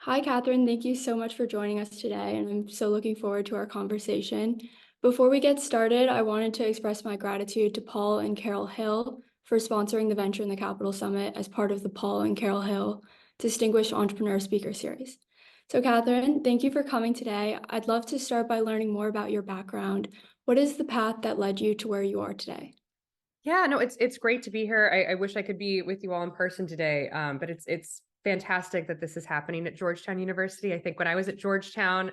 Hi, Catherine. Thank you so much for joining us today, and I'm so looking forward to our conversation. Before we get started, I wanted to express my gratitude to Paul and Carol Hill for sponsoring the Venture in the Capital Summit as part of the Paul and Carol Hill Distinguished Entrepreneur Speaker Series. So, Catherine, thank you for coming today. I'd love to start by learning more about your background. What is the path that led you to where you are today? Yeah, no, it's great to be here. I wish I could be with you all in person today, but it's fantastic that this is happening at Georgetown University. I think when I was at Georgetown,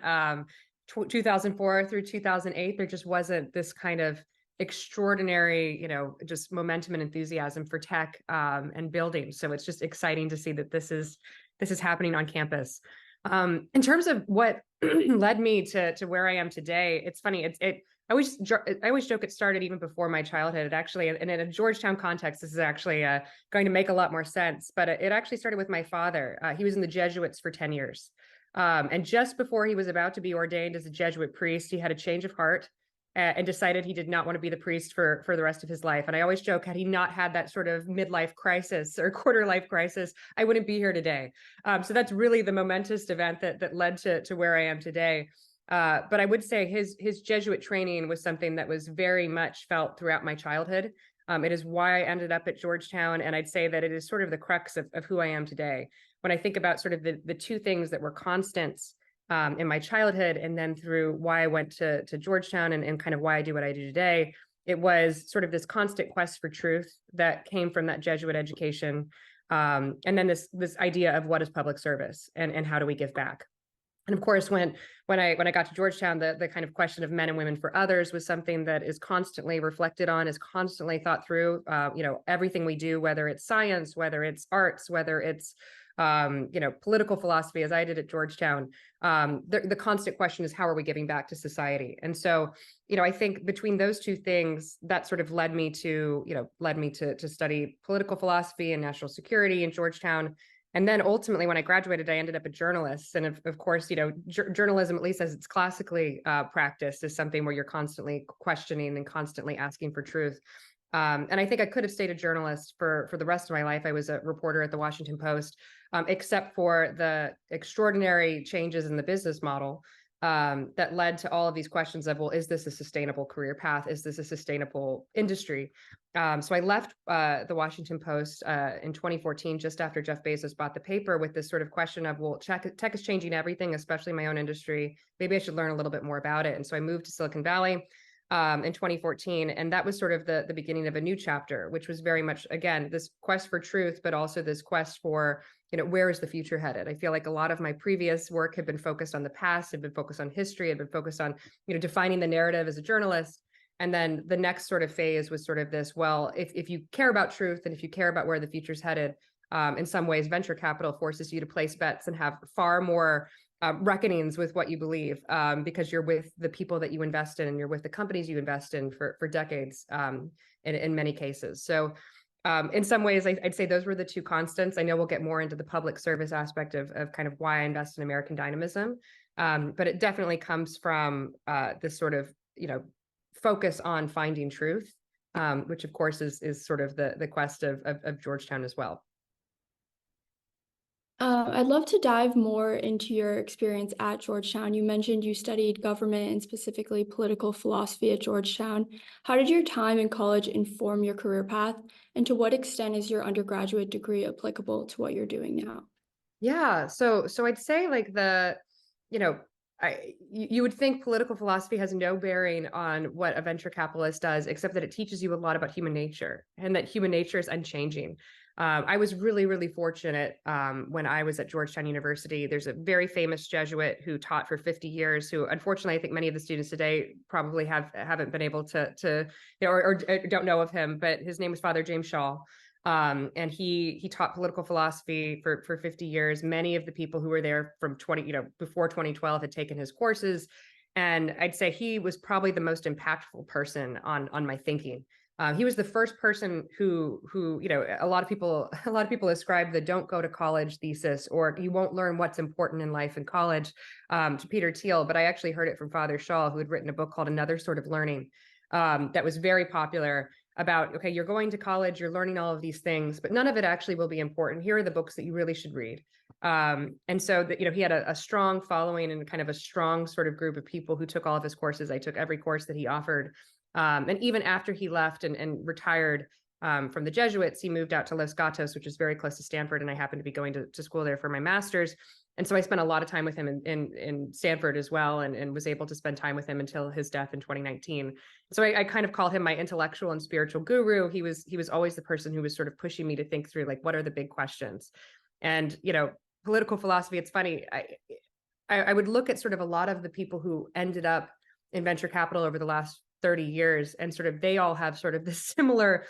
2004 through 2008, there just wasn't this kind of extraordinary, just momentum and enthusiasm for tech and building. So it's just exciting to see that this is happening on campus. In terms of what led me to where I am today, it's funny. I always joke it started even before my childhood. It actually, and in a Georgetown context, this is actually going to make a lot more sense. But it actually started with my father. He was in the Jesuits for 10 years. And just before he was about to be ordained as a Jesuit priest, he had a change of heart and decided he did not want to be the priest for the rest of his life. And I always joke, had he not had that sort of midlife crisis or quarter life crisis, I wouldn't be here today. So that's really the momentous event that led to where I am today. But I would say his Jesuit training was something that was very much felt throughout my childhood. It is why I ended up at Georgetown, and I'd say that it is sort of the crux of who I am today. When I think about sort of the two things that were constants in my childhood, and then through why I went to Georgetown and kind of why I do what I do today, it was sort of this constant quest for truth that came from that Jesuit education, and then this idea of what is public service and how do we give back. And of course, when I got to Georgetown, the kind of question of men and women for others was something that is constantly reflected on, is constantly thought through. Everything we do, whether it's science, whether it's arts, whether it's political philosophy, as I did at Georgetown, the constant question is, how are we giving back to society? And so, I think between those two things, that sort of led me to study political philosophy and national security in Georgetown. And then ultimately, when I graduated, I ended up a journalist. And of course, journalism, at least as it's classically practiced, is something where you're constantly questioning and constantly asking for truth. And I think I could have stayed a journalist for the rest of my life. I was a reporter at the Washington Post, except for the extraordinary changes in the business model that led to all of these questions of, well, is this a sustainable career path? Is this a sustainable industry? So I left the Washington Post in 2014, just after Jeff Bezos bought the paper, with this sort of question of, well, tech is changing everything, especially my own industry. Maybe I should learn a little bit more about it. And so I moved to Silicon Valley in 2014. And that was sort of the beginning of a new chapter, which was very much, again, this quest for truth, but also this quest for, where is the future headed? I feel like a lot of my previous work had been focused on the past, had been focused on history, had been focused on, defining the narrative as a journalist. And then the next sort of phase was sort of this, well, if you care about truth and if you care about where the future's headed, in some ways, venture capital forces you to place bets and have far more reckonings with what you believe, because you're with the people that you invest in and you're with the companies you invest in for decades, in many cases. So in some ways, I'd say those were the two constants. I know we'll get more into the public service aspect of kind of why I invest in American Dynamism, but it definitely comes from this sort of, focus on finding truth, which of course is sort of the quest of Georgetown as well. I'd love to dive more into your experience at Georgetown. You mentioned you studied government and specifically political philosophy at Georgetown. How did your time in college inform your career path? And to what extent is your undergraduate degree applicable to what you're doing now? Yeah, so I'd say like you would think political philosophy has no bearing on what a venture capitalist does, except that it teaches you a lot about human nature and that human nature is unchanging. I was really, really fortunate when I was at Georgetown University. There's a very famous Jesuit who taught for 50 years, who unfortunately I think many of the students today probably haven't been able to or don't know of him, but his name was Father James Shaw. And he taught political philosophy for 50 years. Many of the people who were there from before 2012 had taken his courses. And I'd say he was probably the most impactful person on my thinking. He was the first person who a lot of people ascribe the "don't go to college" thesis, or you won't learn what's important in life in college, to Peter Thiel. But I actually heard it from Father Shaw, who had written a book called Another Sort of Learning, that was very popular, about, okay, you're going to college, you're learning all of these things, but none of it actually will be important. Here are the books that you really should read. And so that, he had a strong following and kind of a strong sort of group of people who took all of his courses. I took every course that he offered. And even after he left and retired from the Jesuits, he moved out to Los Gatos, which is very close to Stanford. And I happened to be going to school there for my master's. And so I spent a lot of time with him in Stanford as well, and was able to spend time with him until his death in 2019. So I kind of call him my intellectual and spiritual guru. He was always the person who was sort of pushing me to think through, like, what are the big questions? And, political philosophy, it's funny. I would look at sort of a lot of the people who ended up in venture capital over the last 30 years, and sort of they all have sort of this similar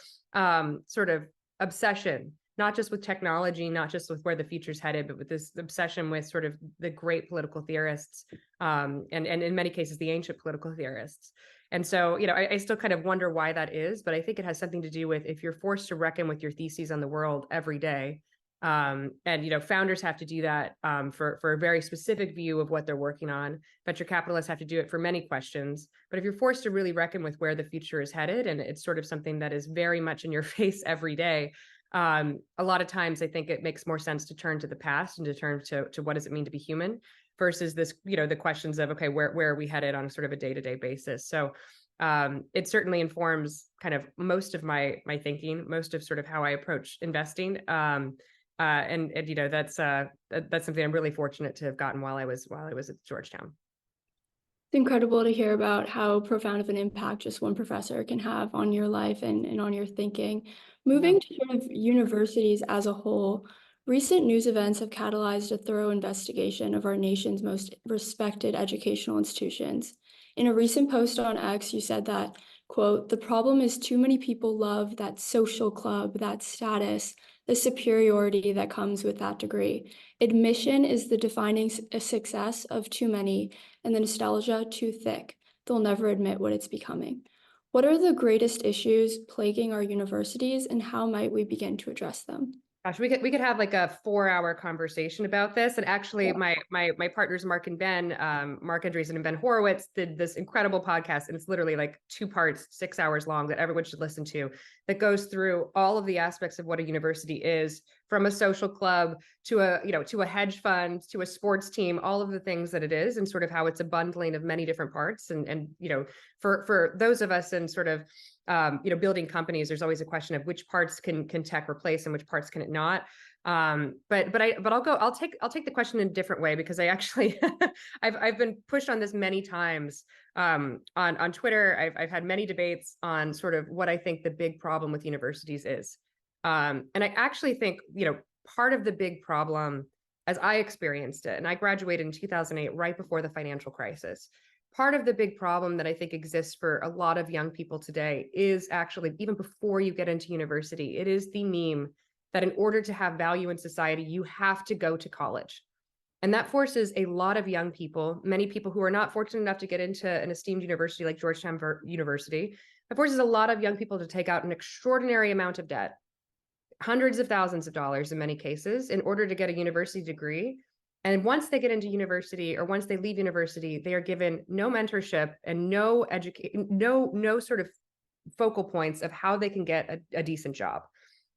sort of obsession, not just with technology, not just with where the future's headed, but with this obsession with sort of the great political theorists, and in many cases, the ancient political theorists. And so, I still kind of wonder why that is, but I think it has something to do with, if you're forced to reckon with your theses on the world every day, and founders have to do that for a very specific view of what they're working on. Venture capitalists have to do it for many questions. But if you're forced to really reckon with where the future is headed, and it's sort of something that is very much in your face every day, a lot of times I think it makes more sense to turn to the past and to turn to what does it mean to be human, versus this, the questions of, okay, where are we headed on sort of a day-to-day basis. So it certainly informs kind of most of my thinking, most of sort of how I approach investing. And that's something I'm really fortunate to have gotten while I was at Georgetown. It's incredible to hear about how profound of an impact just one professor can have on your life and on your thinking. Moving to sort of universities as a whole, recent news events have catalyzed a thorough investigation of our nation's most respected educational institutions. In a recent post on X, you said that, quote, "The problem is too many people love that social club, that status, the superiority that comes with that degree. Admission is the defining success of too many, and the nostalgia too thick. They'll never admit what it's becoming." What are the greatest issues plaguing our universities, and how might we begin to address them? Gosh, we could have like a 4-hour conversation about this. And actually, my partners, Mark Andreessen and Ben Horowitz, did this incredible podcast, and it's literally like 2 parts, 6 hours long, that everyone should listen to, that goes through all of the aspects of what a university is, from a social club to a hedge fund to a sports team, all of the things that it is, and sort of how it's a bundling of many different parts. And for those of us in sort of building companies, there's always a question of which parts can tech replace and which parts can it not. I'll take the question in a different way, because I actually I've been pushed on this many times on Twitter. I've had many debates on sort of what I think the big problem with universities is. And I actually think, part of the big problem, as I experienced it, and I graduated in 2008, right before the financial crisis. Part of the big problem that I think exists for a lot of young people today is actually, even before you get into university, it is the meme that in order to have value in society, you have to go to college. And that forces a lot of young people, many people who are not fortunate enough to get into an esteemed university like Georgetown University, it forces a lot of young people to take out an extraordinary amount of debt, hundreds of thousands of dollars in many cases, in order to get a university degree. And once they get into university, or once they leave university, they are given no mentorship and no sort of focal points of how they can get a decent job.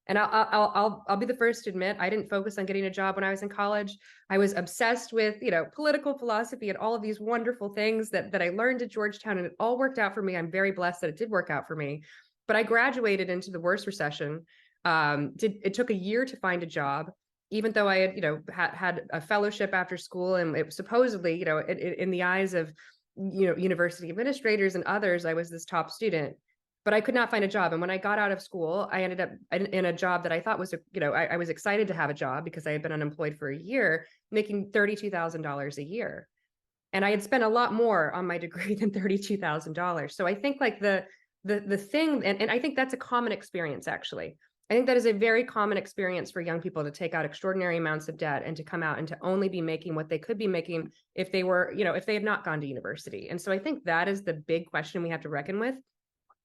And I'll be the first to admit, I didn't focus on getting a job when I was in college. I was obsessed with, political philosophy and all of these wonderful things that I learned at Georgetown, and it all worked out for me. I'm very blessed that it did work out for me. But I graduated into the worst recession. It took a year to find a job, even though I had, had a fellowship after school, and it was supposedly, in the eyes of, university administrators and others, I was this top student, but I could not find a job. And when I got out of school, I ended up in a job that I thought was, I was excited to have a job, because I had been unemployed for a year, making $32,000 a year. And I had spent a lot more on my degree than $32,000. So I think like the thing, and I think that's a common experience, actually. I think that is a very common experience for young people, to take out extraordinary amounts of debt and to come out and to only be making what they could be making if they were, if they had not gone to university. And so I think that is the big question we have to reckon with,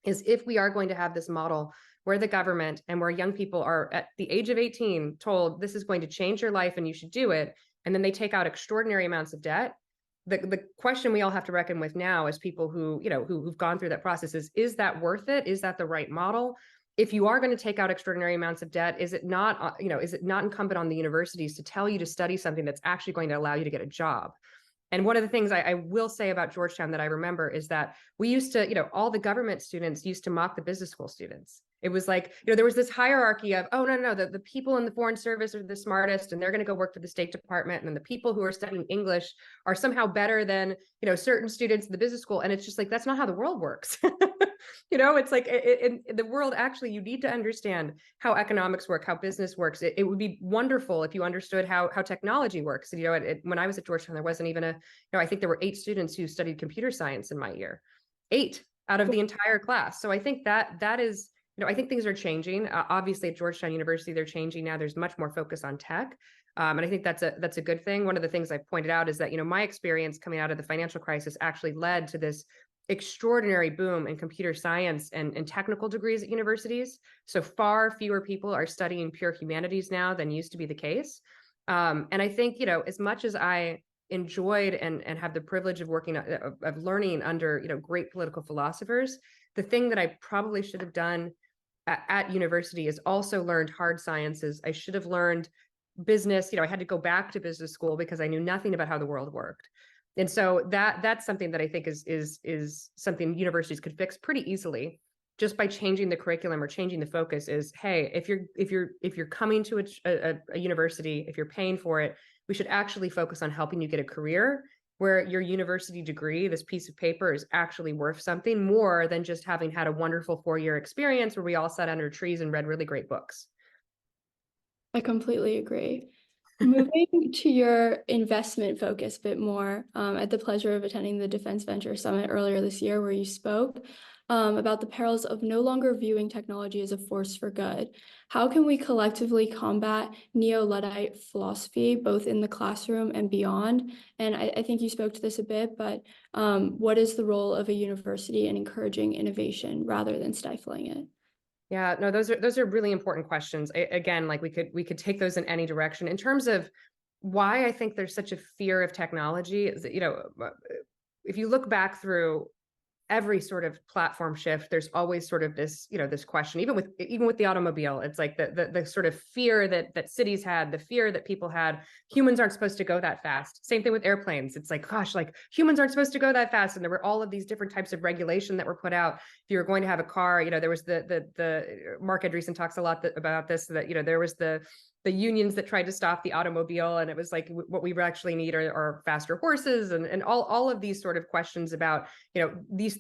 is if we are going to have this model where the government and where young people are at the age of 18 told this is going to change your life and you should do it, and then they take out extraordinary amounts of debt. The question we all have to reckon with now, as people who, who've gone through that process, is that worth it? Is that the right model? if you are going to take out extraordinary amounts of debt, is it not, is it not incumbent on the universities to tell you to study something that's actually going to allow you to get a job? And one of the things I will say about Georgetown that I remember is that we used to, all the government students used to mock the business school students. It was like, there was this hierarchy of, oh, no, the people in the foreign service are the smartest and they're going to go work for the State Department. And then the people who are studying English are somehow better than, certain students in the business school. And it's just like, that's not how the world works. It's like in the world, actually, you need to understand how economics work, how business works. It would be wonderful if you understood how technology works. And, when I was at Georgetown, there wasn't even I think there were 8 students who studied computer science in my year, 8 out of the entire class. So I think that is, I think things are changing. Obviously at Georgetown University, they're changing now. There's much more focus on tech. And I think that's a good thing. One of the things I pointed out is that, my experience coming out of the financial crisis actually led to this extraordinary boom in computer science and technical degrees at universities. So far fewer people are studying pure humanities now than used to be the case. And I think, as much as I enjoyed and have the privilege of working, of learning under, great political philosophers, the thing that I probably should have done at university is also learned hard sciences. I should have learned business. I had to go back to business school because I knew nothing about how the world worked. And so that's something that I think is something universities could fix pretty easily just by changing the curriculum or changing the focus. Is, hey, if you're coming to a university, if you're paying for it, we should actually focus on helping you get a career where your university degree, this piece of paper, is actually worth something more than just having had a wonderful 4-year experience where we all sat under trees and read really great books. I completely agree. Moving to your investment focus a bit more, I had the pleasure of attending the Defense Venture Summit earlier this year, where you spoke about the perils of no longer viewing technology as a force for good. How can we collectively combat neo-Luddite philosophy, both in the classroom and beyond? And I think you spoke to this a bit, but what is the role of a university in encouraging innovation rather than stifling it? Yeah, no, those are really important questions. Again, like we could take those in any direction. In terms of why I think there's such a fear of technology, is that, if you look back through every sort of platform shift, there's always sort of this, this question, even with the automobile, it's like the sort of fear that cities had, the fear that people had, humans aren't supposed to go that fast. Same thing with airplanes. It's like, gosh, like humans aren't supposed to go that fast. And there were all of these different types of regulation that were put out. If you were going to have a car, there was the Mark Andreessen talks a lot about this, that, there was the unions that tried to stop the automobile, and it was like, what we actually need are faster horses, and all of these sort of questions about,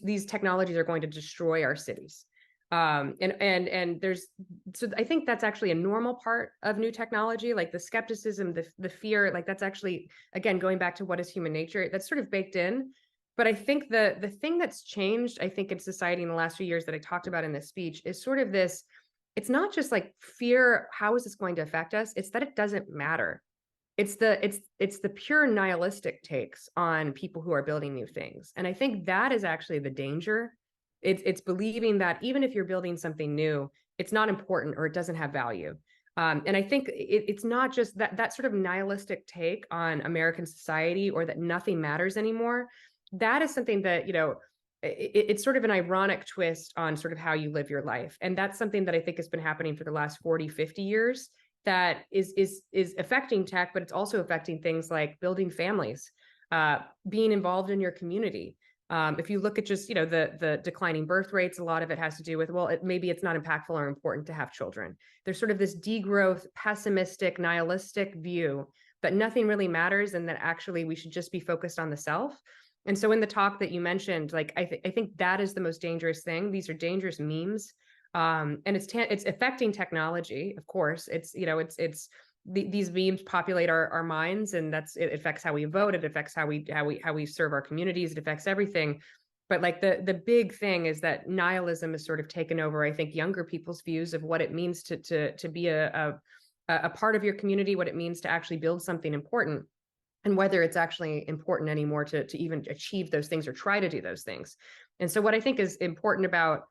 these technologies are going to destroy our cities. And there's, so I think that's actually a normal part of new technology, like the skepticism, the fear, like that's actually, again, going back to what is human nature, that's sort of baked in. But I think the thing that's changed, I think, in society in the last few years that I talked about in this speech is sort of this, it's not just like fear, how is this going to affect us? It's that it doesn't matter. It's the pure nihilistic takes on people who are building new things. And I think that is actually the danger. It's believing that even if you're building something new, it's not important or it doesn't have value. And I think it's not just that sort of nihilistic take on American society, or that nothing matters anymore. That is something that, it's sort of an ironic twist on sort of how you live your life. And that's something that I think has been happening for the last 40, 50 years that is affecting tech, but it's also affecting things like building families, being involved in your community. If you look at just, the declining birth rates, a lot of it has to do with, well, maybe it's not impactful or important to have children. There's sort of this degrowth, pessimistic, nihilistic view that nothing really matters and that actually we should just be focused on the self. And so in the talk that you mentioned, like, I think that is the most dangerous thing. These are dangerous memes. And it's affecting technology, of course. These memes populate our minds, and it affects how we vote. It affects how we serve our communities. It affects everything. But like the big thing is that nihilism has sort of taken over, I think, younger people's views of what it means to be a part of your community, what it means to actually build something important, and whether it's actually important anymore to even achieve those things or try to do those things. And so what I think is important about,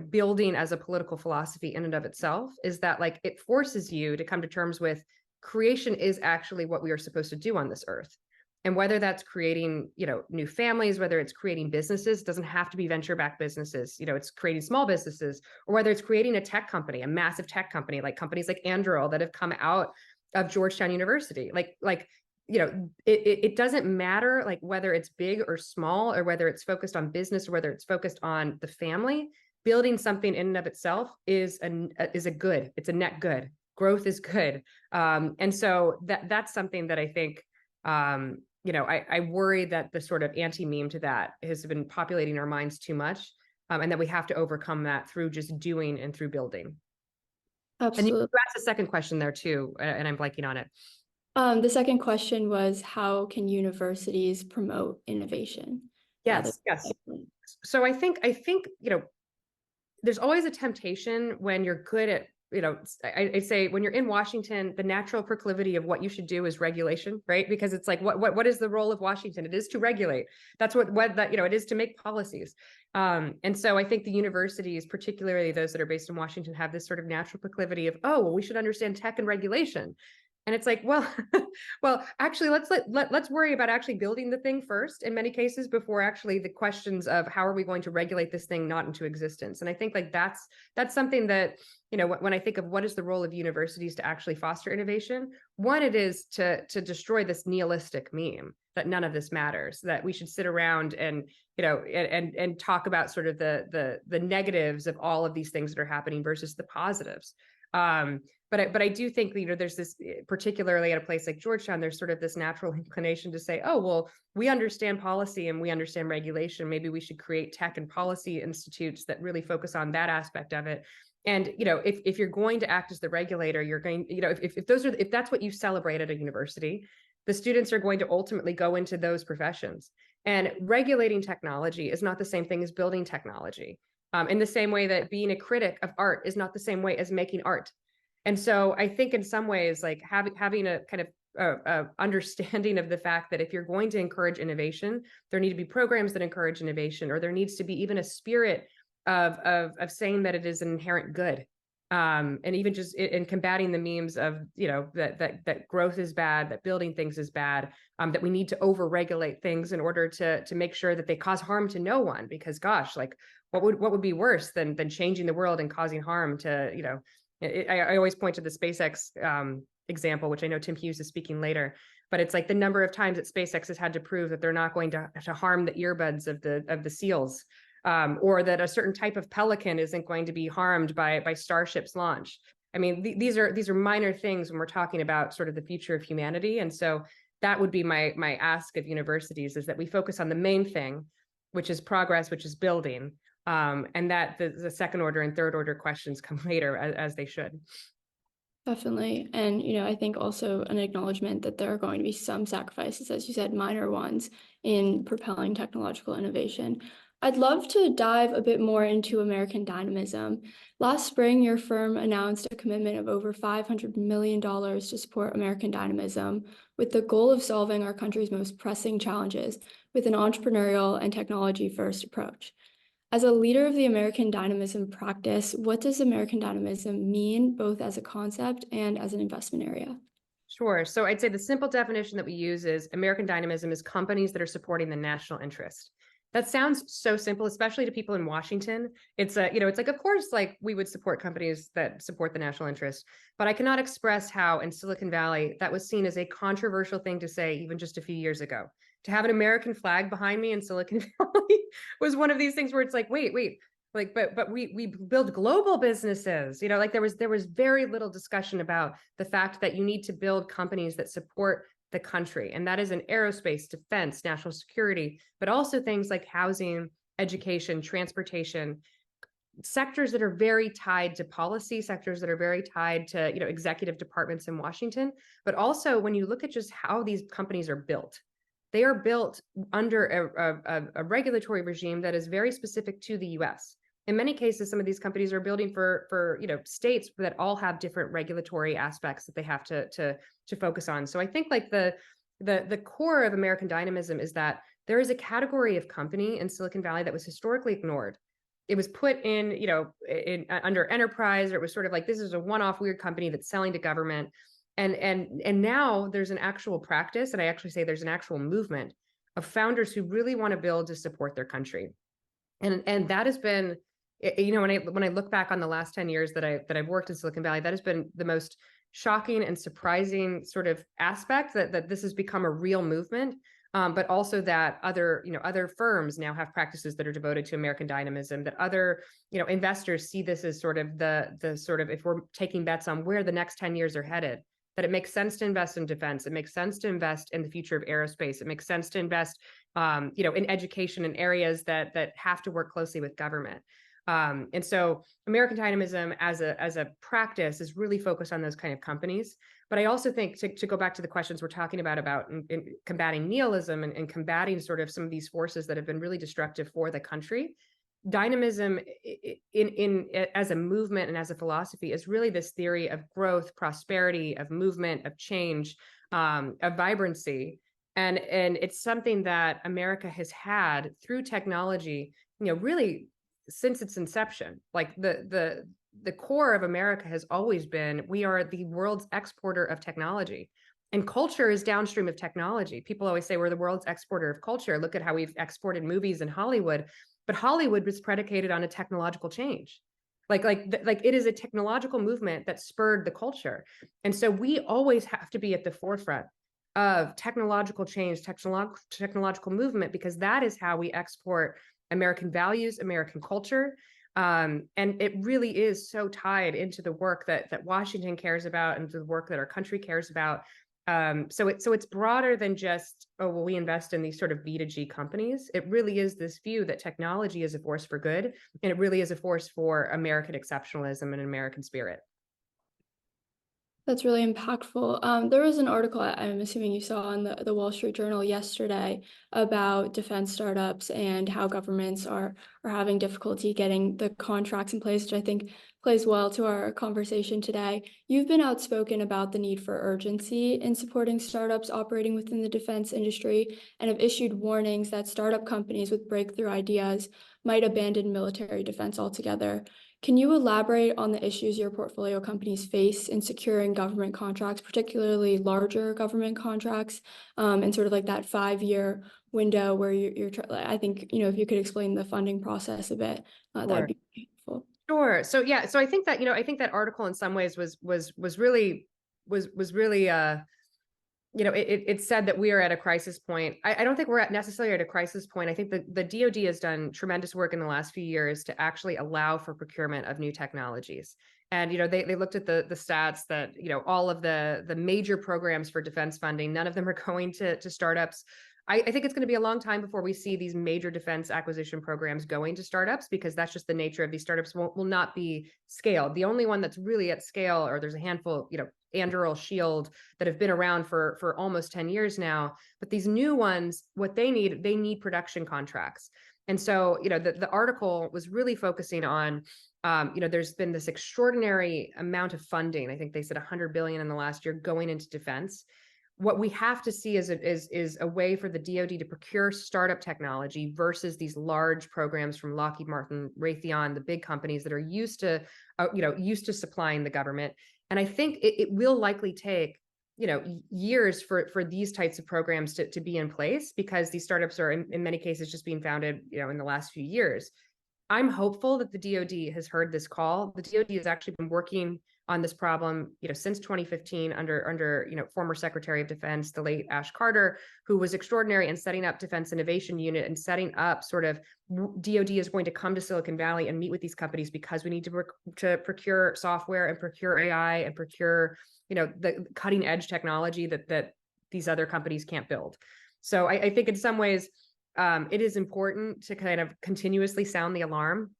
building as a political philosophy in and of itself is that, like, it forces you to come to terms with creation is actually what we are supposed to do on this earth. And whether that's creating, new families, whether it's creating businesses, it doesn't have to be venture-backed businesses, it's creating small businesses, or whether it's creating a tech company, a massive tech company, like companies like Anduril that have come out of Georgetown University. It doesn't matter like whether it's big or small, or whether it's focused on business, or whether it's focused on the family. Building something in and of itself is a good. It's a net good. Growth is good. And so that's something that I think, I worry that the sort of anti-meme to that has been populating our minds too much, and that we have to overcome that through just doing and through building. Absolutely. And you asked a second question there too, and I'm blanking on it. The second question was, how can universities promote innovation? Yes. So I think, there's always a temptation when you're good at, I say when you're in Washington, the natural proclivity of what you should do is regulation, right? Because it's like, what is the role of Washington? It is to regulate. That's it is to make policies. And so I think the universities, particularly those that are based in Washington, have this sort of natural proclivity of, oh, well, we should understand tech and regulation. And it's like, well, actually, let's worry about actually building the thing first in many cases before actually the questions of how are we going to regulate this thing not into existence. And I think like that's something that, when I think of what is the role of universities to actually foster innovation, one, it is to destroy this nihilistic meme that none of this matters, that we should sit around and, and talk about sort of the negatives of all of these things that are happening versus the positives. But I do think, there's this, particularly at a place like Georgetown, there's sort of this natural inclination to say, oh, well, we understand policy and we understand regulation. Maybe we should create tech and policy institutes that really focus on that aspect of it. And, if you're going to act as the regulator, you're going, if that's what you celebrate at a university, the students are going to ultimately go into those professions. And regulating technology is not the same thing as building technology. In the same way that being a critic of art is not the same way as making art. And so I think in some ways, like having a kind of understanding of the fact that if you're going to encourage innovation, there need to be programs that encourage innovation, or there needs to be even a spirit of saying that it is an inherent good. And even just in combating the memes of, that growth is bad, that building things is bad, that we need to over-regulate things in order to make sure that they cause harm to no one. Because gosh, like what would be worse than changing the world and causing harm to, I always point to the SpaceX example, which I know Tim Hughes is speaking later, but it's like the number of times that SpaceX has had to prove that they're not going to harm the earbuds of the seals, or that a certain type of pelican isn't going to be harmed by Starship's launch. I mean, these are minor things when we're talking about sort of the future of humanity. And so that would be my ask of universities, is that we focus on the main thing, which is progress, which is building. And that the second order and third order questions come later, as they should. Definitely. And, I think also an acknowledgement that there are going to be some sacrifices, as you said, minor ones, in propelling technological innovation. I'd love to dive a bit more into American Dynamism. Last spring, your firm announced a commitment of over $500 million to support American Dynamism, with the goal of solving our country's most pressing challenges with an entrepreneurial and technology-first approach. As a leader of the American Dynamism practice, what does American Dynamism mean, both as a concept and as an investment area? Sure. So I'd say the simple definition that we use is American Dynamism is companies that are supporting the national interest. That sounds so simple, especially to people in Washington. It's it's like, of course, like we would support companies that support the national interest, but I cannot express how in Silicon Valley that was seen as a controversial thing to say even just a few years ago. To have an American flag behind me in Silicon Valley was one of these things where it's like, wait, like, but we build global businesses, like there was very little discussion about the fact that you need to build companies that support the country. And that is in aerospace, defense, national security, but also things like housing, education, transportation, sectors that are very tied to policy, sectors that are very tied to, executive departments in Washington. But also when you look at just how these companies are built, they are built under a regulatory regime that is very specific to the US. In many cases, some of these companies are building for states that all have different regulatory aspects that they have to focus on. So I think like the core of American Dynamism is that there is a category of company in Silicon Valley that was historically ignored. It was put in under enterprise, or it was sort of like, this is a one-off weird company that's selling to government. And now there's an actual practice, and I actually say there's an actual movement of founders who really want to build to support their country. And that has been, when I look back on the last 10 years that I've worked in Silicon Valley, that has been the most shocking and surprising sort of aspect, that this has become a real movement. But also that other firms now have practices that are devoted to American dynamism, that other, investors see this as sort of the sort of, if we're taking bets on where the next 10 years are headed, that it makes sense to invest in defense. It makes sense to invest in the future of aerospace. It makes sense to invest, in education in areas that have to work closely with government. And so American dynamism as a practice is really focused on those kind of companies. But I also think, to go back to the questions we're talking about in combating nihilism and combating sort of some of these forces that have been really destructive for the country, dynamism as a movement and as a philosophy is really this theory of growth, prosperity, of movement, of change, of vibrancy. And it's something that America has had through technology, really since its inception. Like the core of America has always been, we are the world's exporter of technology. And culture is downstream of technology. People always say we're the world's exporter of culture. Look at how we've exported movies in Hollywood. But Hollywood was predicated on a technological change. Like it is a technological movement that spurred the culture. And so we always have to be at the forefront of technological change, technological movement, because that is how we export American values, American culture. And it really is so tied into the work that Washington cares about and the work that our country cares about. So it's broader than just, oh, well, we invest in these sort of B2G companies. It really is this view that technology is a force for good, and it really is a force for American exceptionalism and American spirit. That's really impactful. There was an article I'm assuming you saw in the Wall Street Journal yesterday about defense startups and how governments are having difficulty getting the contracts in place, which I think plays well to our conversation today. You've been outspoken about the need for urgency in supporting startups operating within the defense industry and have issued warnings that startup companies with breakthrough ideas might abandon military defense altogether. Can you elaborate on the issues your portfolio companies face in securing government contracts, particularly larger government contracts, and sort of like that 5-year window where I think, if you could explain the funding process a bit, that would be helpful. Sure. So yeah, so I think that article in some ways was really it said that we are at a crisis point. I don't think we're necessarily at a crisis point. I think the DoD has done tremendous work in the last few years to actually allow for procurement of new technologies. And, they looked at the stats that, all of the major programs for defense funding, none of them are going to startups. I think it's going to be a long time before we see these major defense acquisition programs going to startups, because that's just the nature of these startups will not be scaled. The only one that's really at scale, or there's a handful, Anduril, Shield, that have been around for almost 10 years now. But these new ones, what they need production contracts. And so, the article was really focusing on, there's been this extraordinary amount of funding. I think they said 100 billion in the last year going into defense. What we have to see is a way for the DoD to procure startup technology versus these large programs from Lockheed Martin, Raytheon, the big companies that are used to supplying the government. And I think it will likely take, years for these types of programs to be in place, because these startups are in many cases just being founded, in the last few years. I'm hopeful that the DoD has heard this call. The DoD has actually been working on this problem, since 2015 under former Secretary of Defense, the late Ash Carter, who was extraordinary in setting up Defense Innovation Unit and setting up sort of DoD is going to come to Silicon Valley and meet with these companies because we need to procure software and procure AI and procure, the cutting edge technology that these other companies can't build. So I think in some ways, it is important to kind of continuously sound the alarm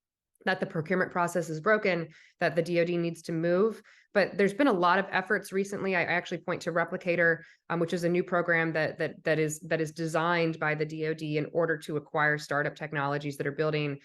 that the procurement process is broken, that the DoD needs to move. But there's been a lot of efforts recently. I actually point to Replicator, which is a new program that is designed by the DoD in order to acquire startup technologies that are building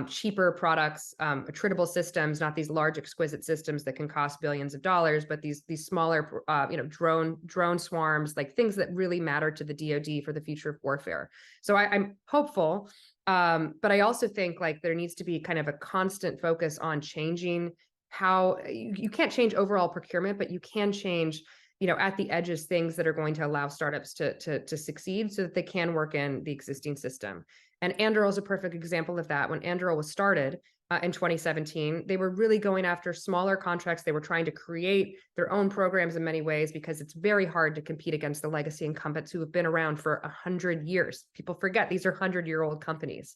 cheaper products, attritable systems, not these large exquisite systems that can cost billions of dollars, but these smaller, drone swarms, like things that really matter to the DoD for the future of warfare. So I'm hopeful. But I also think like there needs to be kind of a constant focus on changing how you can't change overall procurement, but you can change, at the edges, things that are going to allow startups to succeed so that they can work in the existing system. And Anduril is a perfect example of that. When Anduril was started in 2017, they were really going after smaller contracts. They were trying to create their own programs in many ways because it's very hard to compete against the legacy incumbents who have been around for 100 years. People forget these are 100-year-old companies.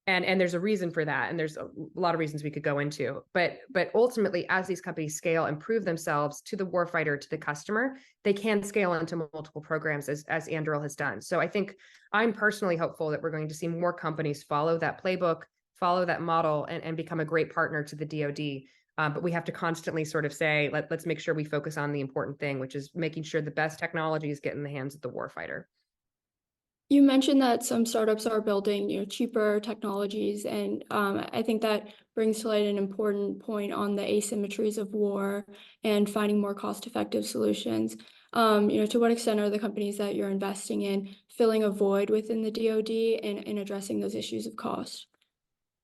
And there's a reason for that. And there's a lot of reasons we could go into. But ultimately, as these companies scale and prove themselves to the warfighter, to the customer, they can scale into multiple programs as Anduril has done. So I think I'm personally hopeful that we're going to see more companies follow that playbook, follow that model, and become a great partner to the DoD. But we have to constantly sort of say, let's make sure we focus on the important thing, which is making sure the best technologies get in the hands of the warfighter. You mentioned that some startups are building, cheaper technologies, and I think that brings to light an important point on the asymmetries of war and finding more cost-effective solutions. To what extent are the companies that you're investing in filling a void within the DoD in addressing those issues of cost?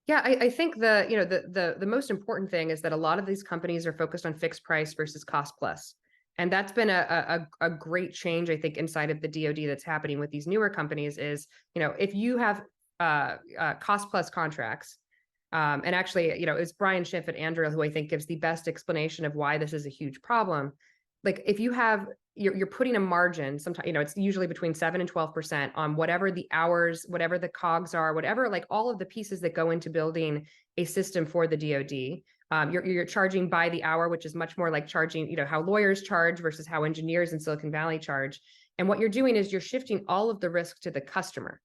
Yeah, I think the most important thing is that a lot of these companies are focused on fixed price versus cost plus. And that's been a great change, I think, inside of the DoD that's happening with these newer companies is, if you have cost plus contracts, and actually, it's Brian Schiff at Anduril who I think gives the best explanation of why this is a huge problem. Like if you have, you're putting a margin, sometimes, it's usually between 7 and 12% on whatever the hours, whatever the cogs are, whatever, like all of the pieces that go into building a system for the DoD. You're charging by the hour, which is much more like charging, how lawyers charge versus how engineers in Silicon Valley charge. And what you're doing is you're shifting all of the risk to the customer.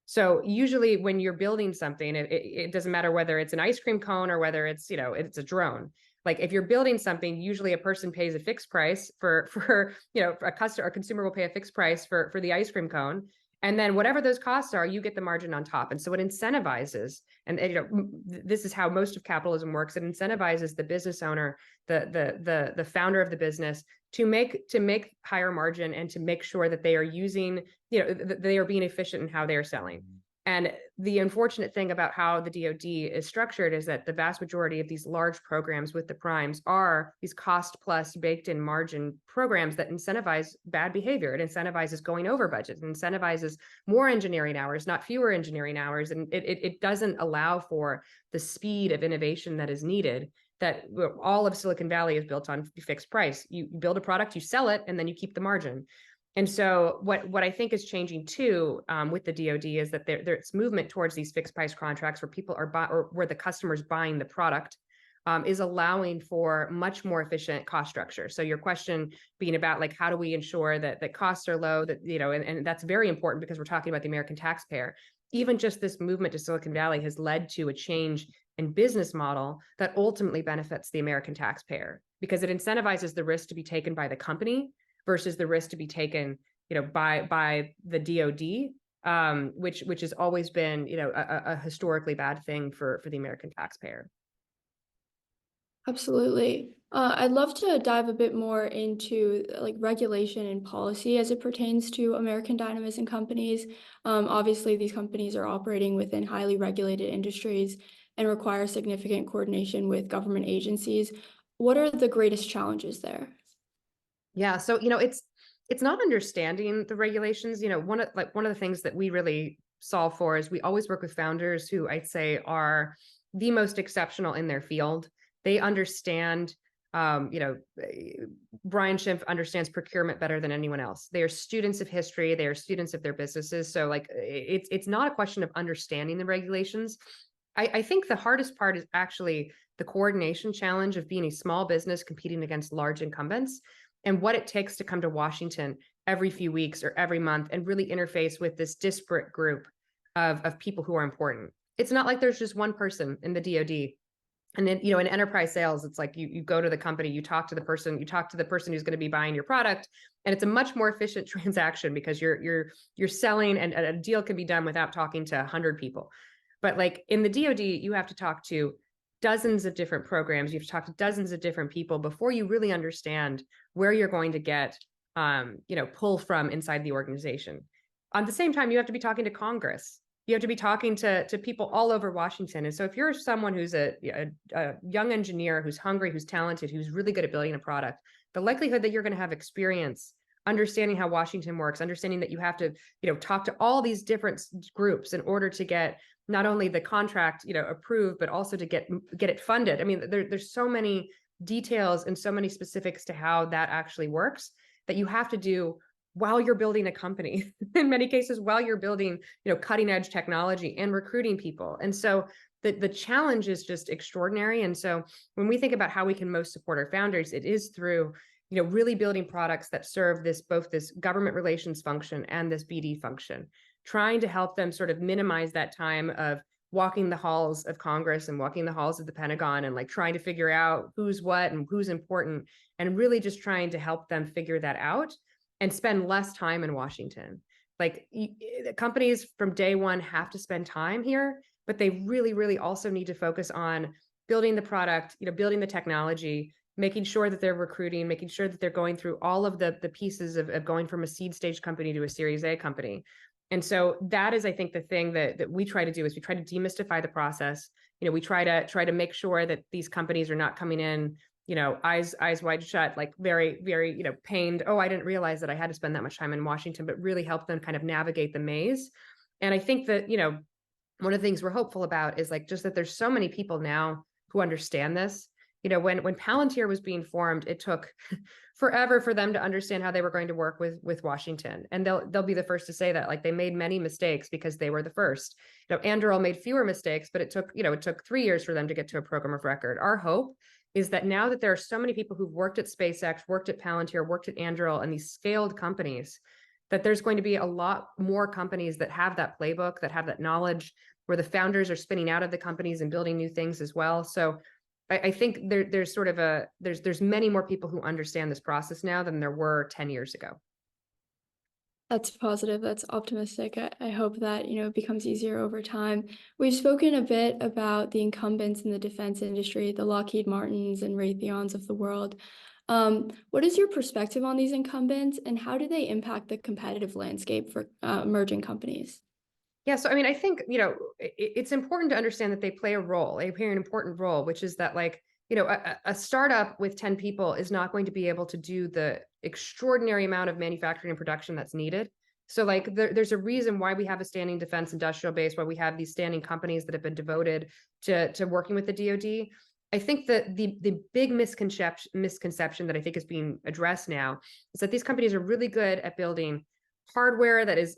So usually when you're building something, it doesn't matter whether it's an ice cream cone or whether it's, it's a drone. Like if you're building something, usually a person pays a fixed price for a consumer will pay a fixed price for the ice cream cone. And then whatever those costs are, you get the margin on top. And so it incentivizes, and this is how most of capitalism works. It incentivizes the business owner, the founder of the business to make higher margin and to make sure that they are using, they are being efficient in how they are selling. And the unfortunate thing about how the DoD is structured is that the vast majority of these large programs with the primes are these cost plus baked in margin programs that incentivize bad behavior. It incentivizes going over budget. It incentivizes more engineering hours, not fewer engineering hours. And it doesn't allow for the speed of innovation that is needed. That all of Silicon Valley is built on fixed price. You build a product, you sell it, and then you keep the margin. And so what I think is changing too with the DoD is that there's movement towards these fixed price contracts where people are or where the customer's buying the product is allowing for much more efficient cost structure. So your question being about like how do we ensure that costs are low, that and that's very important because we're talking about the American taxpayer. Even just this movement to Silicon Valley has led to a change in business model that ultimately benefits the American taxpayer because it incentivizes the risk to be taken by the company versus the risk to be taken, by the DoD, which has always been, a historically bad thing for the American taxpayer. Absolutely. I'd love to dive a bit more into like regulation and policy as it pertains to American dynamism companies. Obviously, these companies are operating within highly regulated industries and require significant coordination with government agencies. What are the greatest challenges there? Yeah, so it's not understanding the regulations. One of the things that we really solve for is we always work with founders who I'd say are the most exceptional in their field. They understand, Brian Schiff understands procurement better than anyone else. They are students of history. They are students of their businesses. So like it's not a question of understanding the regulations. I think the hardest part is actually the coordination challenge of being a small business competing against large incumbents and what it takes to come to Washington every few weeks or every month and really interface with this disparate group of people who are important. It's not like there's just one person in the DoD. And then, in enterprise sales, it's like you go to the company, you talk to the person who's going to be buying your product, and it's a much more efficient transaction because you're selling, and a deal can be done without talking to 100 people. But like in the DoD, you have to talk to dozens of different programs. You have to talk to dozens of different people before you really understand where you're going to get, pull from inside the organization. At the same time, you have to be talking to Congress. You have to be talking to people all over Washington. And so if you're someone who's a young engineer, who's hungry, who's talented, who's really good at building a product, the likelihood that you're going to have experience understanding how Washington works, understanding that you have to, talk to all these different groups in order to get not only the contract, approved, but also to get it funded. I mean, there's so many details and so many specifics to how that actually works that you have to do while you're building a company, in many cases, while you're building, cutting edge technology and recruiting people. And so the challenge is just extraordinary. And so when we think about how we can most support our founders, it is through, really building products that serve both this government relations function and this BD function, trying to help them sort of minimize that time of walking the halls of Congress and walking the halls of the Pentagon and like trying to figure out who's what and who's important, and really just trying to help them figure that out and spend less time in Washington. Like companies from day one have to spend time here, but they really, really also need to focus on building the product, building the technology, making sure that they're recruiting, making sure that they're going through all of the pieces of going from a seed stage company to a Series A company. And so that is, I think, the thing that we try to do is we try to demystify the process. We try to make sure that these companies are not coming in, eyes wide shut, like very, very, pained. Oh, I didn't realize that I had to spend that much time in Washington, but really help them kind of navigate the maze. And I think that, one of the things we're hopeful about is like just that there's so many people now who understand this. When Palantir was being formed, it took forever for them to understand how they were going to work with Washington. And they'll be the first to say that, like, they made many mistakes because they were the first. Anduril made fewer mistakes, but it took 3 years for them to get to a program of record. Our hope is that now that there are so many people who've worked at SpaceX, worked at Palantir, worked at Anduril, and these scaled companies, that there's going to be a lot more companies that have that playbook, that have that knowledge, where the founders are spinning out of the companies and building new things as well. So I think there's sort of there's many more people who understand this process now than there were 10 years ago. That's positive. That's optimistic. I hope that, it becomes easier over time. We've spoken a bit about the incumbents in the defense industry, the Lockheed Martins and Raytheons of the world. What is your perspective on these incumbents, and how do they impact the competitive landscape for emerging companies? Yeah, so I mean, I think, it's important to understand that they play an important role, which is that, like, a startup with 10 people is not going to be able to do the extraordinary amount of manufacturing and production that's needed. So like there's a reason why we have a standing defense industrial base, why we have these standing companies that have been devoted to working with the DoD. I think that the big misconception that I think is being addressed now is that these companies are really good at building hardware that is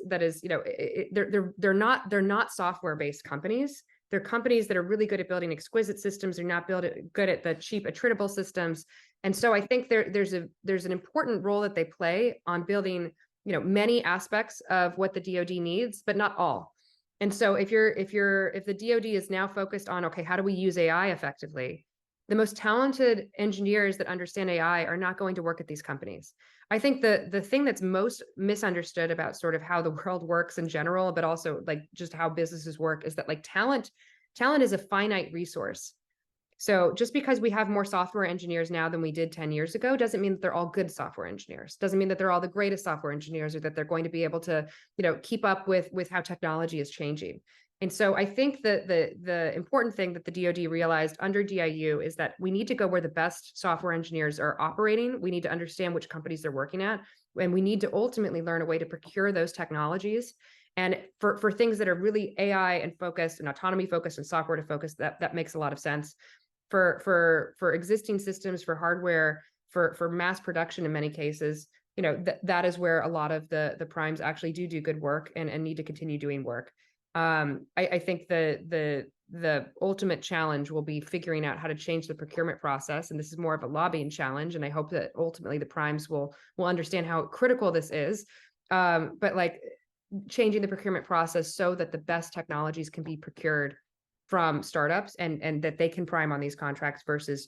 they're not software-based companies. They're companies that are really good at building exquisite systems. They're not good at the cheap attritable systems. And so I think there's an important role that they play on building, many aspects of what the DoD needs, but not all. And so if the DoD is now focused on, okay, how do we use AI effectively? The most talented engineers that understand AI are not going to work at these companies. I think the thing that's most misunderstood about sort of how the world works in general, but also like just how businesses work, is that like talent is a finite resource. So just because we have more software engineers now than we did 10 years ago doesn't mean that they're all good software engineers. Doesn't mean that they're all the greatest software engineers, or that they're going to be able to, keep up with how technology is changing. And so I think that the important thing that the DoD realized under DIU is that we need to go where the best software engineers are operating. We need to understand which companies they're working at, and we need to ultimately learn a way to procure those technologies. And for things that are really AI and focused and autonomy focused and software to focus, that makes a lot of sense. For existing systems, for hardware, for mass production in many cases, that is where a lot of the primes actually do good work and need to continue doing work. I think the ultimate challenge will be figuring out how to change the procurement process. And this is more of a lobbying challenge. And I hope that ultimately the primes will understand how critical this is. But like changing the procurement process so that the best technologies can be procured from startups and that they can prime on these contracts versus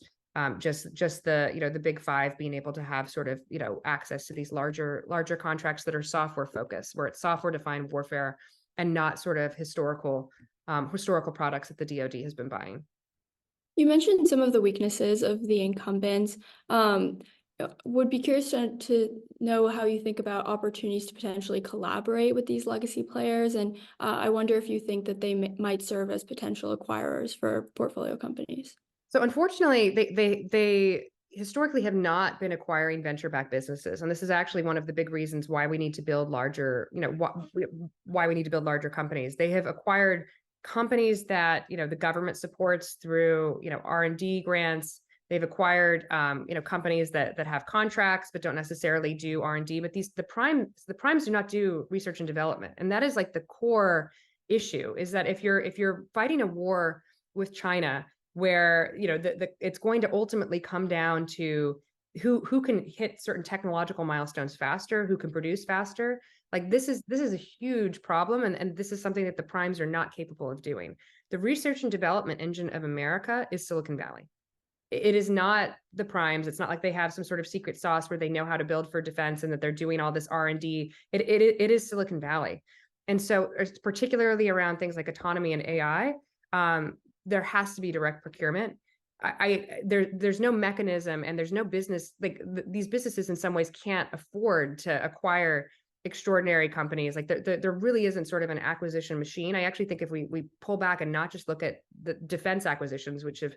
just the big five being able to have sort of, access to these larger contracts that are software focused, where it's software defined warfare and not sort of historical products that the DoD has been buying. You mentioned some of the weaknesses of the incumbents. Would be curious to know how you think about opportunities to potentially collaborate with these legacy players. And I wonder if you think that they might serve as potential acquirers for portfolio companies. So unfortunately, they historically have not been acquiring venture-backed businesses. And this is actually one of the big reasons why we need to build larger, why we need to build larger companies. They have acquired companies that, the government supports through, R&D grants. They've acquired, companies that have contracts but don't necessarily do R&D. But the primes do not do research and development, and that is like the core issue. Is that if you're fighting a war with China, where it's going to ultimately come down to who can hit certain technological milestones faster, who can produce faster. Like this is a huge problem, and this is something that the primes are not capable of doing. The research and development engine of America is Silicon Valley. It is not the primes. It's not like they have some sort of secret sauce where they know how to build for defense and that they're doing all this R&D. It is Silicon Valley. And so particularly around things like autonomy and AI, there has to be direct procurement. There's no mechanism, and there's no business, like these businesses in some ways can't afford to acquire extraordinary companies. Like there really isn't sort of an acquisition machine. I actually think if we pull back and not just look at the defense acquisitions, which have,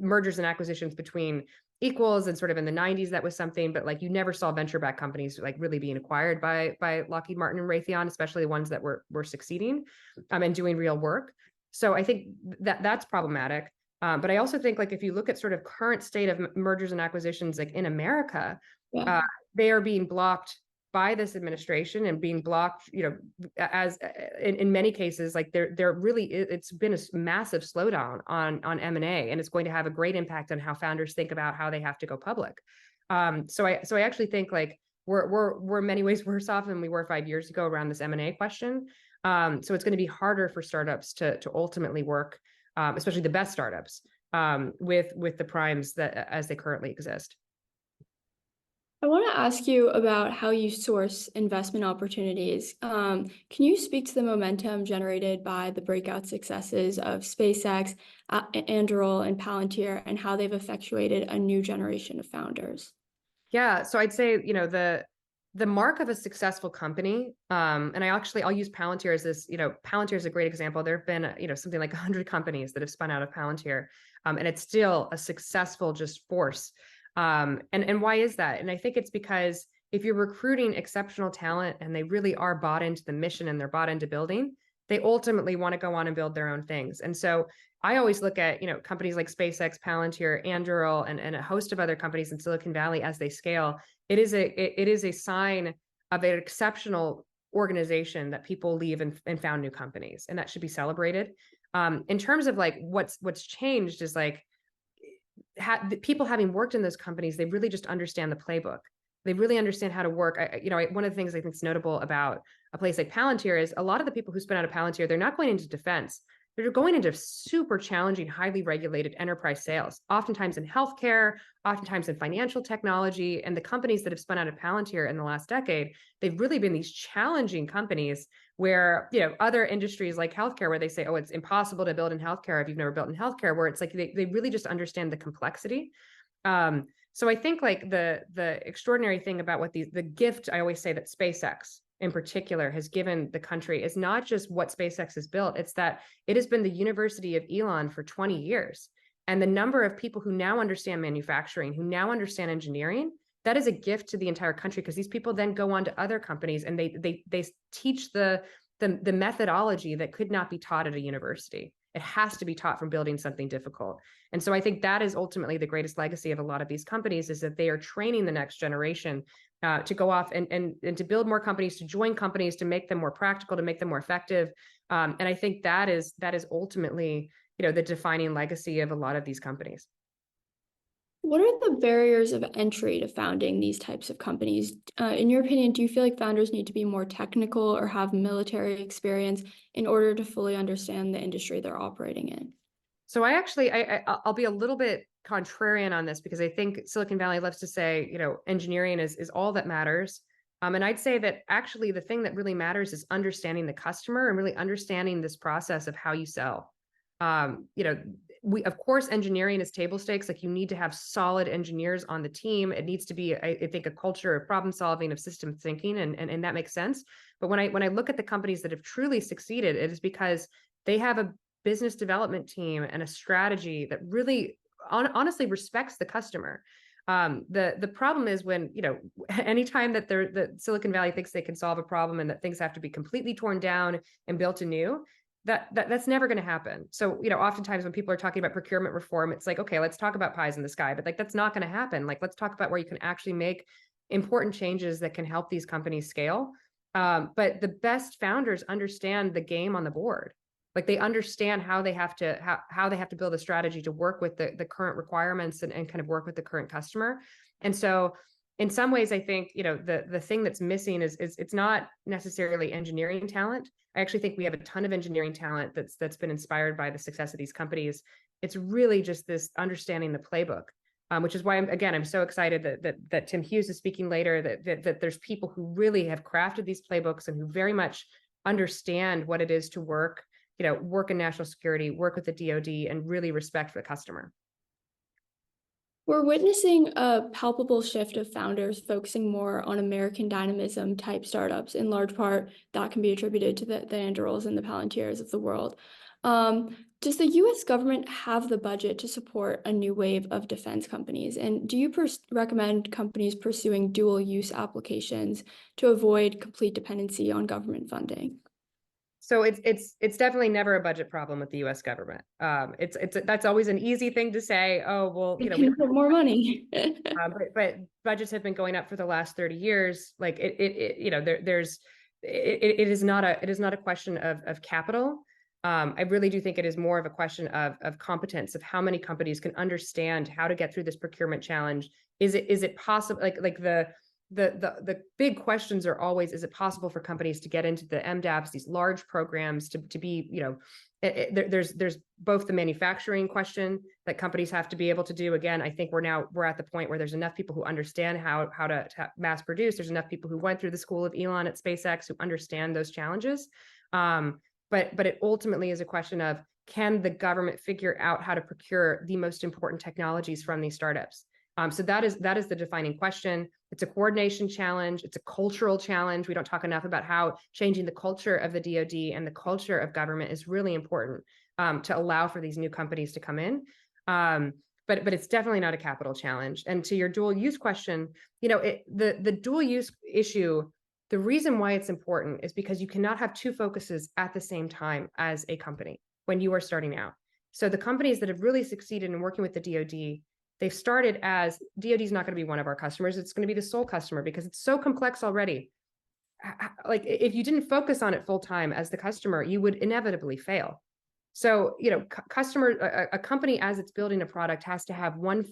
mergers and acquisitions between equals, and sort of in the 90s, that was something, but like you never saw venture-backed companies like really being acquired by Lockheed Martin and Raytheon, especially the ones that were succeeding and doing real work. So I think that's problematic. But I also think, like, if you look at sort of current state of mergers and acquisitions, like in America, they are being blocked by this administration, and being blocked, as in many cases, like there really it's been a massive slowdown on M&A, and it's going to have a great impact on how founders think about how they have to go public. So I actually think like we're in many ways worse off than we were 5 years ago around this M&A question. So it's going to be harder for startups to ultimately work, especially the best startups, with the primes that as they currently exist. I want to ask you about how you source investment opportunities. Can you speak to the momentum generated by the breakout successes of SpaceX, Anduril, and Palantir, and how they've effectuated a new generation of founders? Yeah, so I'd say, the mark of a successful company, and I'll use Palantir as this, Palantir is a great example. There have been, something like 100 companies that have spun out of Palantir, and it's still a successful just force. And why is that? And I think it's because if you're recruiting exceptional talent and they really are bought into the mission and they're bought into building, they ultimately want to go on and build their own things. And so I always look at, companies like SpaceX, Palantir, Anduril, and a host of other companies in Silicon Valley as they scale. It is a sign of an exceptional organization that people leave and found new companies, and that should be celebrated. In terms of like what's changed is like, people having worked in those companies, they really just understand the playbook. They really understand how to work. One of the things I think is notable about a place like Palantir is a lot of the people who spin out of Palantir, they're not going into defense. They're going into super challenging, highly regulated enterprise sales, oftentimes in healthcare, oftentimes in financial technology. And the companies that have spun out of Palantir in the last decade, they've really been these challenging companies where, other industries like healthcare, where they say, oh, it's impossible to build in healthcare if you've never built in healthcare, where it's like they really just understand the complexity. So I think like the extraordinary thing about what the gift, I always say, that SpaceX in particular has given the country is not just what SpaceX has built, it's that it has been the University of Elon for 20 years. And the number of people who now understand manufacturing, who now understand engineering, that is a gift to the entire country, because these people then go on to other companies and they teach the methodology that could not be taught at a university. It has to be taught from building something difficult. And so I think that is ultimately the greatest legacy of a lot of these companies, is that they are training the next generation to go off and to build more companies, to join companies, to make them more practical, to make them more effective. And I think that is ultimately, the defining legacy of a lot of these companies. What are the barriers of entry to founding these types of companies? In your opinion, do you feel like founders need to be more technical or have military experience in order to fully understand the industry they're operating in? So I'll be a little bit contrarian on this, because I think Silicon Valley loves to say, engineering is all that matters. And I'd say that actually the thing that really matters is understanding the customer and really understanding this process of how you sell. Of course, engineering is table stakes. Like, you need to have solid engineers on the team. It needs to be, I think, a culture of problem solving, of system thinking, and that makes sense. But when I look at the companies that have truly succeeded, it is because they have a business development team and a strategy that really honestly respects the customer. The problem is when, anytime that that Silicon Valley thinks they can solve a problem and that things have to be completely torn down and built anew, that's never going to happen. So, oftentimes when people are talking about procurement reform, it's like, okay, let's talk about pies in the sky, but like, that's not going to happen. Like, let's talk about where you can actually make important changes that can help these companies scale. But the best founders understand the game on the board. Like, they understand how they have to build a strategy to work with the current requirements and kind of work with the current customer. And so in some ways, I think, the thing that's missing is it's not necessarily engineering talent. I actually think we have a ton of engineering talent that's been inspired by the success of these companies. It's really just this understanding the playbook, which is why I'm so excited that Tim Hughes is speaking later, that there's people who really have crafted these playbooks and who very much understand what it is to work in national security, work with the DoD, and really respect for the customer. We're witnessing a palpable shift of founders focusing more on American dynamism type startups. In large part, that can be attributed to the Andurils and the Palantirs of the world. Does the U.S. government have the budget to support a new wave of defense companies? And do you recommend companies pursuing dual use applications to avoid complete dependency on government funding? So it's definitely never a budget problem with the U.S. government. That's always an easy thing to say. Oh, well, we can put more money. But budgets have been going up for the last 30 years. Like it is not a question of capital. I really do think it is more of a question of competence, of how many companies can understand how to get through this procurement challenge. Is it possible? Like the big questions are always, is it possible for companies to get into the MDAPs, these large programs, to be, there's both the manufacturing question that companies have to be able to do. Again, I think we're at the point where there's enough people who understand how to mass produce. There's enough people who went through the school of Elon at SpaceX who understand those challenges. But it ultimately is a question of, can the government figure out how to procure the most important technologies from these startups? So that is the defining question. It's a coordination challenge. It's a cultural challenge. We don't talk enough about how changing the culture of the DoD and the culture of government is really important to allow for these new companies to come in. But it's definitely not a capital challenge. And to your dual use question, the dual use issue, the reason why it's important is because you cannot have two focuses at the same time as a company when you are starting out. So the companies that have really succeeded in working with the DoD, they've started as, DoD is not going to be one of our customers. It's going to be the sole customer because it's so complex already. Like, if you didn't focus on it full time as the customer, you would inevitably fail. So, a company as it's building a product has to have one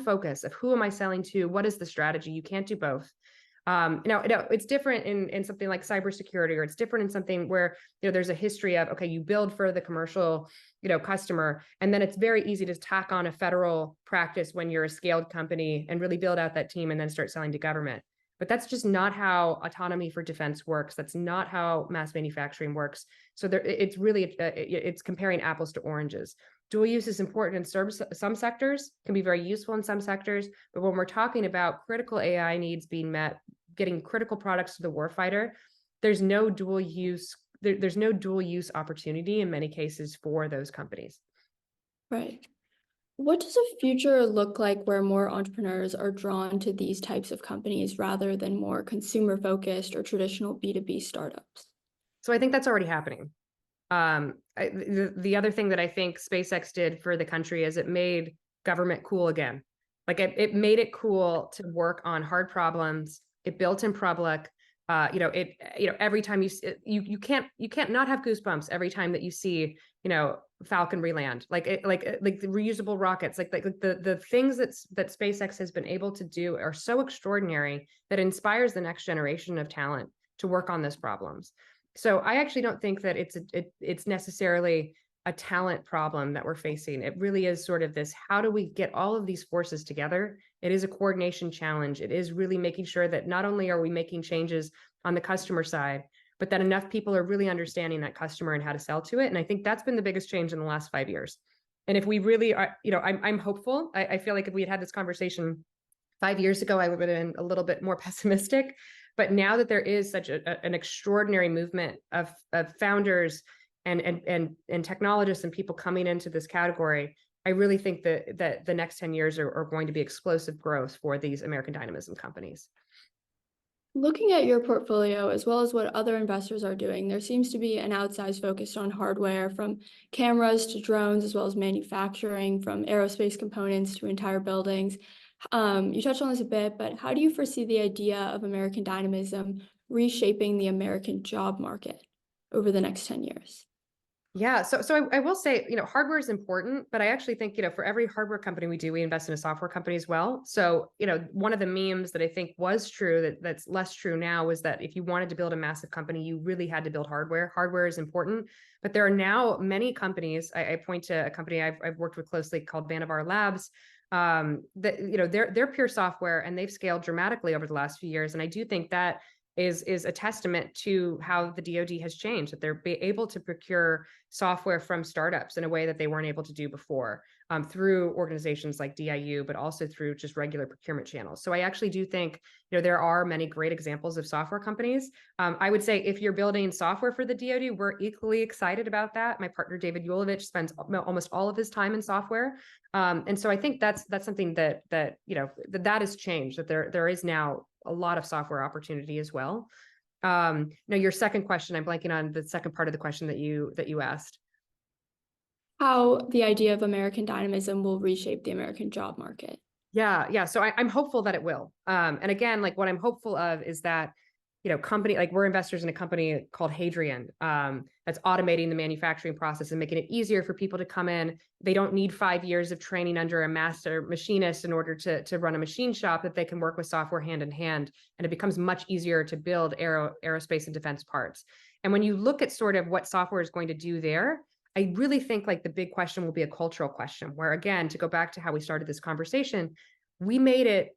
focus of, who am I selling to? What is the strategy? You can't do both. It's different in something like cybersecurity, or it's different in something where, there's a history of, okay, you build for the commercial, customer, and then it's very easy to tack on a federal practice when you're a scaled company and really build out that team and then start selling to government. But that's just not how autonomy for defense works. That's not how mass manufacturing works. So it's really, it's comparing apples to oranges. Dual use is important in some sectors, can be very useful in some sectors, but when we're talking about critical AI needs being met, getting critical products to the warfighter, there's no dual use. There's no dual use opportunity in many cases for those companies. Right. What does a future look like where more entrepreneurs are drawn to these types of companies rather than more consumer-focused or traditional B2B startups? So I think that's already happening. The other thing that I think SpaceX did for the country is it made government cool again. Like, it made it cool to work on hard problems. It built in public. Every time you can't not have goosebumps every time that you see, Falcon reland, like the reusable rockets, like the things that SpaceX has been able to do are so extraordinary that inspires the next generation of talent to work on those problems. So I actually don't think that it's necessarily a talent problem that we're facing. It really is sort of this, how do we get all of these forces together? It is a coordination challenge. It is really making sure that not only are we making changes on the customer side, but that enough people are really understanding that customer and how to sell to it. And I think that's been the biggest change in the last 5 years. And if we really are, I'm hopeful. I feel like if we had this conversation 5 years ago, I would have been a little bit more pessimistic. But now that there is such an extraordinary movement of founders and technologists and people coming into this category, I really think that the next 10 years are going to be explosive growth for these American Dynamism companies. Looking at your portfolio, as well as what other investors are doing, there seems to be an outsized focus on hardware, from cameras to drones, as well as manufacturing, from aerospace components to entire buildings. You touched on this a bit, but how do you foresee the idea of American dynamism reshaping the American job market over the next 10 years? Yeah, so I will say, hardware is important, but I actually think, for every hardware company we do, we invest in a software company as well. So, one of the memes that I think was true that's less true now was that if you wanted to build a massive company, you really had to build hardware. Hardware is important, but there are now many companies. I point to a company I've worked with closely called Vannevar Labs. That they're pure software, and they've scaled dramatically over the last few years. And I do think that is a testament to how the DoD has changed, that they're able to procure software from startups in a way that they weren't able to do before, through organizations like DIU, but also through just regular procurement channels. So I actually do think, there are many great examples of software companies. I would say if you're building software for the DoD, we're equally excited about that. My partner, David Yulovich, spends almost all of his time in software. And so I think that's something that has changed, that there is now a lot of software opportunity as well. Now, your second question, I'm blanking on the second part of the question that you asked. How the idea of American dynamism will reshape the American job market. Yeah. So I'm hopeful that it will. And again, like what I'm hopeful of is that, we're investors in a company called Hadrian, that's automating the manufacturing process and making it easier for people to come in. They don't need 5 years of training under a master machinist in order to run a machine shop, that they can work with software hand in hand. And it becomes much easier to build aerospace and defense parts. And when you look at sort of what software is going to do there, I really think like the big question will be a cultural question, where, again, to go back to how we started this conversation, we made it,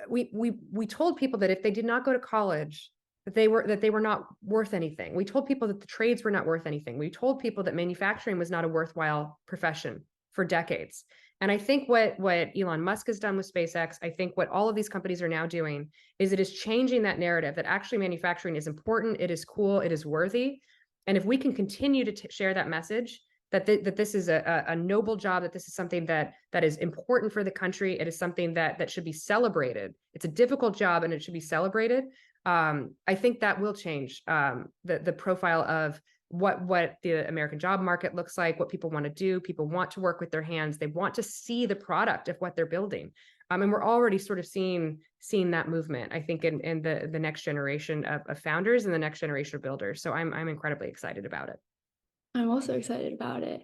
we told people that if they did not go to college, that they were not worth anything. We told people that the trades were not worth anything. We told people that manufacturing was not a worthwhile profession for decades. And I think what Elon Musk has done with SpaceX, I think what all of these companies are now doing is it is changing that narrative, that actually manufacturing is important, it is cool, it is worthy. And if we can continue to share that message, that this is a noble job, that this is something that is important for the country, it is something that should be celebrated. It's a difficult job and it should be celebrated. I think that will change the profile of what the American job market looks like, what people want to do. People want to work with their hands. They want to see the product of what they're building. And we're already sort of seeing that movement, I think, in the next generation of founders and the next generation of builders. So I'm incredibly excited about it. I'm also excited about it.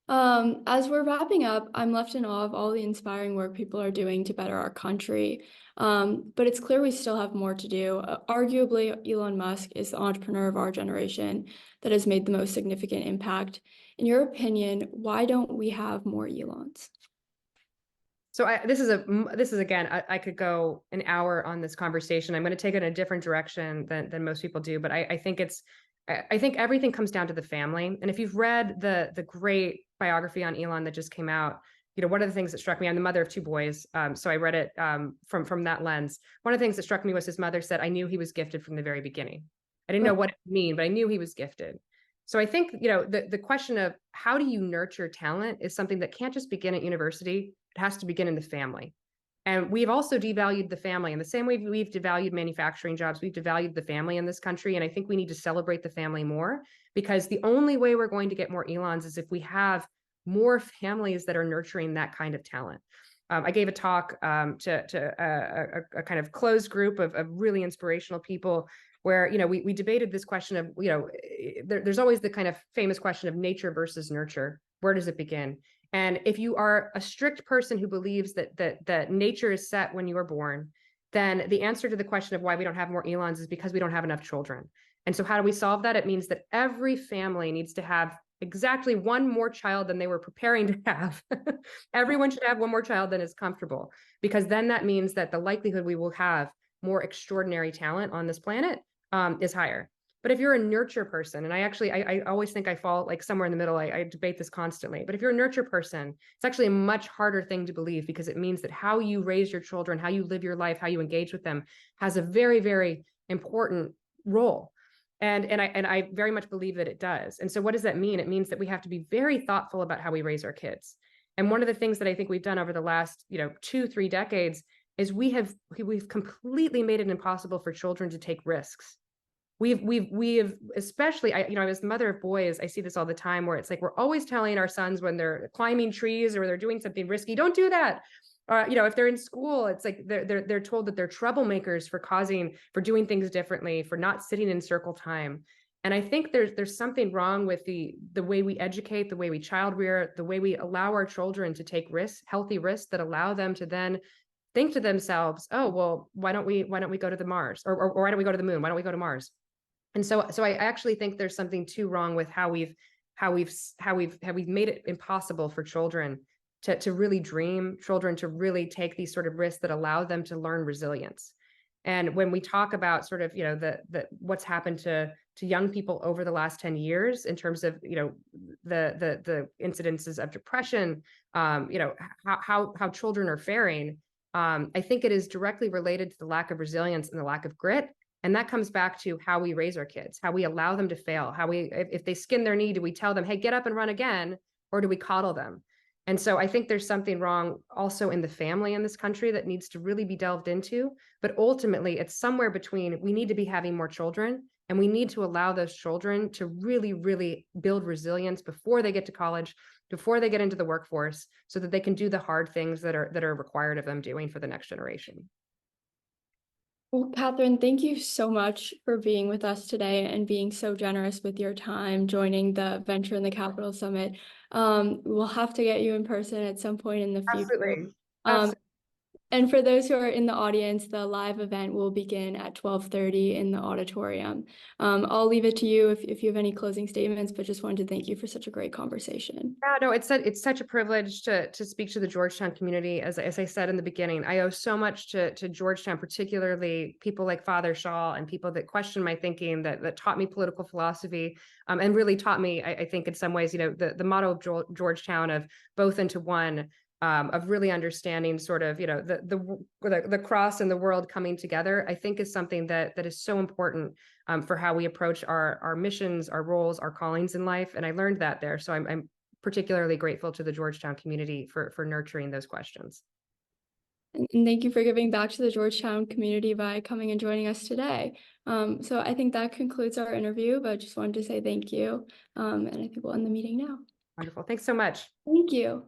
As we're wrapping up, I'm left in awe of all the inspiring work people are doing to better our country. But it's clear we still have more to do. Arguably, Elon Musk is the entrepreneur of our generation that has made the most significant impact. In your opinion, why don't we have more Elons? So this is again, I could go an hour on this conversation. I'm going to take it in a different direction than most people do, but I think everything comes down to the family. And if you've read the great biography on Elon that just came out, one of the things that struck me, I'm the mother of 2 boys. So I read it from that lens. One of the things that struck me was his mother said, "I knew he was gifted from the very beginning. I didn't know what it would mean, but I knew he was gifted." So I think, the question of how do you nurture talent is something that can't just begin at university. It has to begin in the family. And we've also devalued the family in the same way we've devalued manufacturing jobs. We've devalued the family in this country. And I think we need to celebrate the family more, because the only way we're going to get more Elons is if we have more families that are nurturing that kind of talent. I gave a talk to a kind of closed group of really inspirational people where, we debated this question of, there's always the kind of famous question of nature versus nurture. Where does it begin? And if you are a strict person who believes that nature is set when you are born, then the answer to the question of why we don't have more Elons is because we don't have enough children. And so how do we solve that? It means that every family needs to have exactly one more child than they were preparing to have. Everyone should have one more child than is comfortable, because then that means that the likelihood we will have more extraordinary talent on this planet is higher. But if you're a nurture person, and I always think I fall like somewhere in the middle, I debate this constantly, but if you're a nurture person, it's actually a much harder thing to believe, because it means that how you raise your children, how you live your life, how you engage with them has a very, very important role. And I very much believe that it does. And so what does that mean? It means that we have to be very thoughtful about how we raise our kids. And one of the things that I think we've done over the last, 2-3 decades is we've completely made it impossible for children to take risks. We've especially, I was the mother of boys. I see this all the time where it's like, we're always telling our sons when they're climbing trees or they're doing something risky, don't do that. If they're in school, it's like they're told that they're troublemakers for doing things differently, for not sitting in circle time. And I think there's something wrong with the way we educate, the way we child rear, the way we allow our children to take risks, healthy risks that allow them to then think to themselves, oh, well, why don't we go to the Mars, or why don't we go to the moon? Why don't we go to Mars? And so I actually think there's something too wrong with how we've made it impossible for children to really dream, children to really take these sort of risks that allow them to learn resilience. And when we talk about sort of, the what's happened to young people over the last 10 years in terms of, the incidences of depression, how children are faring, I think it is directly related to the lack of resilience and the lack of grit. And that comes back to how we raise our kids, how we allow them to fail, if they skin their knee, do we tell them, hey, get up and run again, or do we coddle them? And so I think there's something wrong also in the family in this country that needs to really be delved into. But ultimately, it's somewhere between, we need to be having more children, and we need to allow those children to really, really build resilience before they get to college, before they get into the workforce, so that they can do the hard things that are required of them doing for the next generation. Well, Katherine, thank you so much for being with us today and being so generous with your time, joining the Venture in the Capital Summit. We'll have to get you in person at some point in the future. Absolutely. Absolutely. And for those who are in the audience, the live event will begin at 12:30 in the auditorium. I'll leave it to you if you have any closing statements, but just wanted to thank you for such a great conversation. Yeah, no, it's such a privilege to speak to the Georgetown community. As I said in the beginning, I owe so much to Georgetown, particularly people like Father Shaw and people that questioned my thinking, that taught me political philosophy, and really taught me, I think in some ways, the motto of Georgetown of both into one, of really understanding sort of, the cross and the world coming together, I think is something that is so important for how we approach our missions, our roles, our callings in life. And I learned that there. So I'm particularly grateful to the Georgetown community for nurturing those questions. And thank you for giving back to the Georgetown community by coming and joining us today. So I think that concludes our interview, but just wanted to say thank you. And I think we'll end the meeting now. Wonderful. Thanks so much. Thank you.